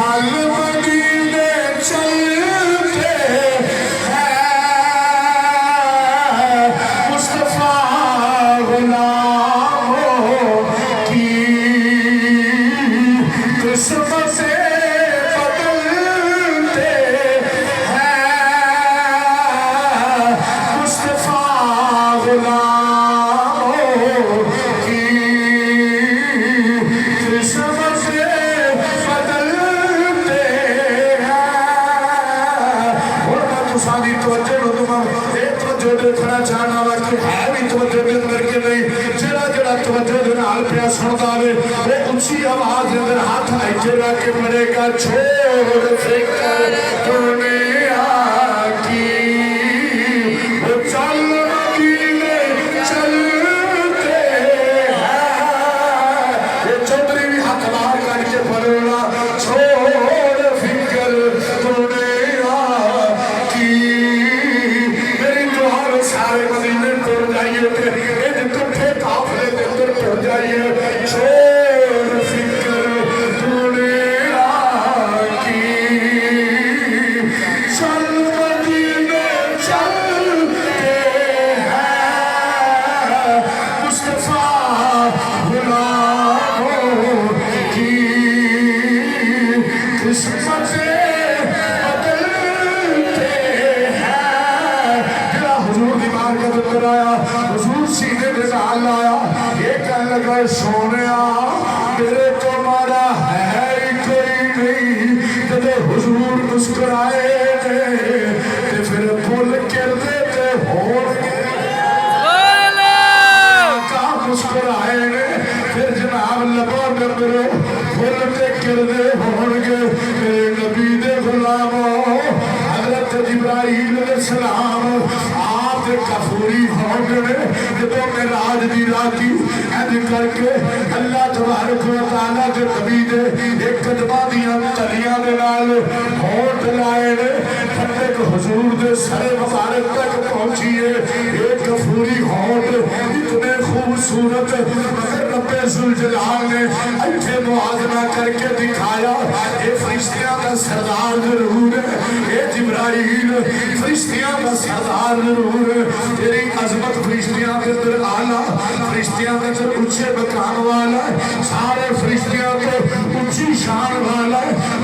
چل مدینے چلتے ہیں مصطفیٰ غلاموں کی قسمتیں بدلتے ہیں مصطفیٰ غلاموں کی قسمتیں بدلتے ہیں. اور میں تسانی توجہ نو تمام ایک توجہ دیکھنا چاہنا وا کہ ہے بھی توجہ دے اندر کے نہیں جڑا جڑا توجہ دے نال پیا سندا وے وہ اونچی آواز دے اندر ہاتھ ایتھے رکھ کے پڑھے گا چھوڑ فکر دنیا کی وہ چل مدینے چلتے ہیں. یہ چودھری بھی ہاتھ باہر کر کے پڑھنا چھوڑ فکر دنیا کی. میری دعا میں سارے مدینے ٹر جائیے تے ان کٹھے قافلے دے اندر ٹر جائیے چھوڑ فکر دنیا کی. چل مدینے چلتے ہیں مصطفیٰ غلاموں کی قسمتیں بدلتے ہیں. جڑا حضور دی بارگاہ دے اندر آیا حضور سینے دے نال آیا یہ کہنے لگا سونیا میرے تو مارا ہے ہی کوئی نہیں. جب حضور مسکرائے تے پھر بھول کردے تے ہون گے آقا مسکرائے نے پھر جناب لبوں دے اندر بھول تے کردے ہون گے. میرے نبی دے غلاموں حضرت جبرائیل علیہ السلام آپ دے کفوری ہون گے جب معراج دی راتی اینج کر کے اللہ تبارک و تعالیٰ دے نبی دے ایک قدمہ دیاں تلیاں دے نال ہونٹ لائے نے تک حضور دے سر مبارک تک پہنچیے. ایک کفوری ہونٹ اتنے خوبصورت مگر رب ذوالجلال نے ایتھے موازنہ کر کے دکھایا یہ فرشتیاں کا سردار ضرور ہے یہ جبرائیل فرشتیاں کا سردار ضرور ہے. تیری عظمت فرشتیاں کے اندر آلہ فرشتیاں کے اندر اونچے مقام والا ہے سارے فرشتیاں کو اونچی شان والا ہے.